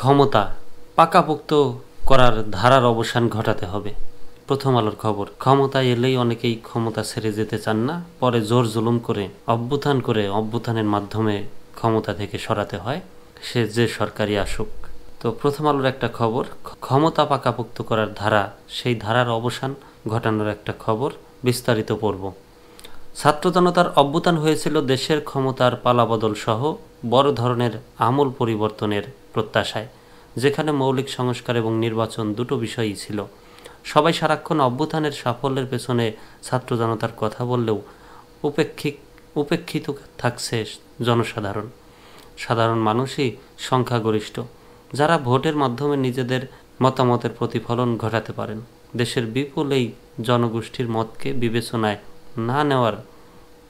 ক্ষমতা পাকাপোক্ত করার ধারার অবসান ঘটাতে হবে। প্রথম আলোর খবর, ক্ষমতায় এলেই অনেকেই ক্ষমতা ছেড়ে যেতে চান না, পরে জোর জুলুম করে অভ্যুত্থানের মাধ্যমে ক্ষমতা থেকে সরাতে হয়, সে যে সরকারি আসুক। তো প্রথম আলোর একটা খবর, ক্ষমতা পাকাপোক্ত করার ধারা, সেই ধারার অবসান ঘটানোর একটা খবর, বিস্তারিত পড়ব। ছাত্র জনতার অভ্যুত্থান হয়েছিল দেশের ক্ষমতার পালাবদল সহ বড় ধরনের আমূল পরিবর্তনের প্রত্যাশায়, যেখানে মৌলিক সংস্কার এবং নির্বাচন দুটো বিষয়ই ছিল। সবাই সারাক্ষণ অভ্যুত্থানের সাফল্যের পেছনে ছাত্র জনতার কথা বললেও উপেক্ষিত থাকছে সাধারণ মানুষই সংখ্যাগরিষ্ঠ, যারা ভোটের মাধ্যমে নিজেদের মতামতের প্রতিফলন ঘটাতে পারেন। দেশের বিপুল এই জনগোষ্ঠীর মতকে বিবেচনায় না নেওয়ার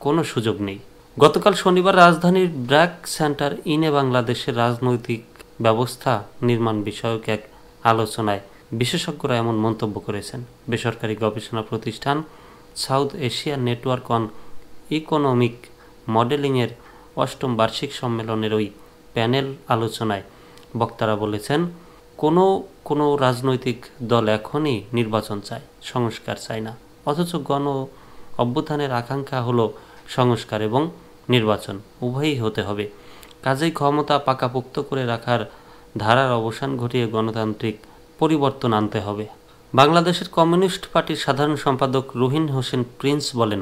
কোনো সুযোগ নেই। গতকাল শনিবার রাজধানীর ব্র্যাক সেন্টার ইনে বাংলাদেশের রাজনৈতিক ব্যবস্থা নির্মাণ বিষয়ক এক আলোচনায় বিশেষজ্ঞরা এমন মন্তব্য করেছেন। বেসরকারি গবেষণা প্রতিষ্ঠান South Asia network on economic মডেলিংয়ের ৮ম বার্ষিক সম্মেলনের ওই প্যানেল আলোচনায় বক্তারা বলেছেন, কোনো রাজনৈতিক দল এখনই নির্বাচন চায়, সংস্কার চায় না। অথচ গণ অভ্যুত্থানের আকাঙ্ক্ষা হলো সংস্কার এবং নির্বাচন উভয়ই হতে হবে। কাজেই ক্ষমতা পাকাপোক্ত করে রাখার ধারার অবসান ঘটিয়ে গণতান্ত্রিক পরিবর্তন আনতে হবে। বাংলাদেশের কমিউনিস্ট পার্টির সাধারণ সম্পাদক রুহিন হোসেন প্রিন্স বলেন,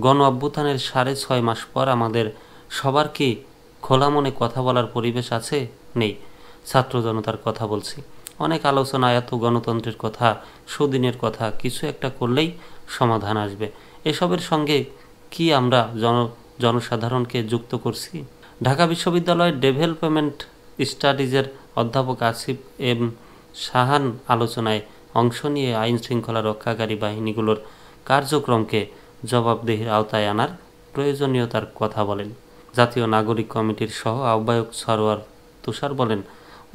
গণ অভ্যুত্থানের ৬.৫ মাস পর আমাদের সবার কি খোলা মনে কথা বলার পরিবেশ আছে? নেই। ছাত্র জনতার কথা বলছি। অনেক আলোচনা, এত গণতন্ত্রের কথা, সুদিনের কথা, কিছু একটা করলেই সমাধান আসবে। এসবের সঙ্গে কি আমরা জনসাধারণকে যুক্ত করছি? ঢাকা বিশ্ববিদ্যালয়ের ডেভেলপমেন্ট স্টাডিজের অধ্যাপক আসিফ এম শাহান আলোচনায় অংশ নিয়ে আইন শৃঙ্খলা রক্ষাকারী বাহিনীগুলোর কার্যক্রমকে জবাবদিহির আওতায় আনার প্রয়োজনীয়তার কথা বলেন। জাতীয় নাগরিক কমিটির সহ আহ্বায়ক সরওয়ার তুষার বলেন,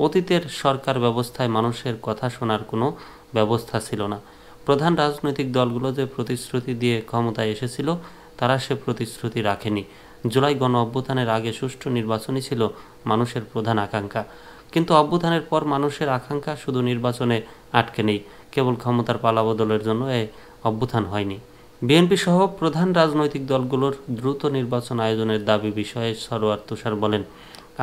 অতীতের সরকার ব্যবস্থায় মানুষের কথা শোনার কোনো ব্যবস্থা ছিল না। প্রধান রাজনৈতিক দলগুলো যে প্রতিশ্রুতি দিয়ে ক্ষমতায় এসেছিল, তারা সে প্রতিশ্রুতি রাখেনি। জুলাই গণ অভ্যুত্থানের আগে সুষ্ঠু নির্বাচনই ছিল মানুষের প্রধান আকাঙ্ক্ষা। কিন্তু অভ্যুত্থানের পর মানুষের আকাঙ্ক্ষা শুধু নির্বাচনে আটকে নেই, কেবল ক্ষমতার পালাবদলের জন্য এ অভ্যুত্থান হয়নি। বিএনপি সহ প্রধান রাজনৈতিক দলগুলোর দ্রুত নির্বাচন আয়োজনের দাবি বিষয়ে সরওয়ার তুষার বলেন,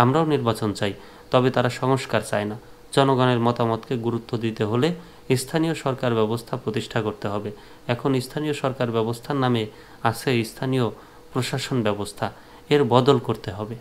আমরাও নির্বাচন চাই, তবে তারা সংস্কার চায় না। জনগণের মতামতকে গুরুত্ব দিতে হলে স্থানীয় সরকার ব্যবস্থা প্রতিষ্ঠা করতে হবে। এখন স্থানীয় সরকার ব্যবস্থার নামে আছে স্থানীয় প্রশাসন ব্যবস্থা, এর বদল করতে হবে।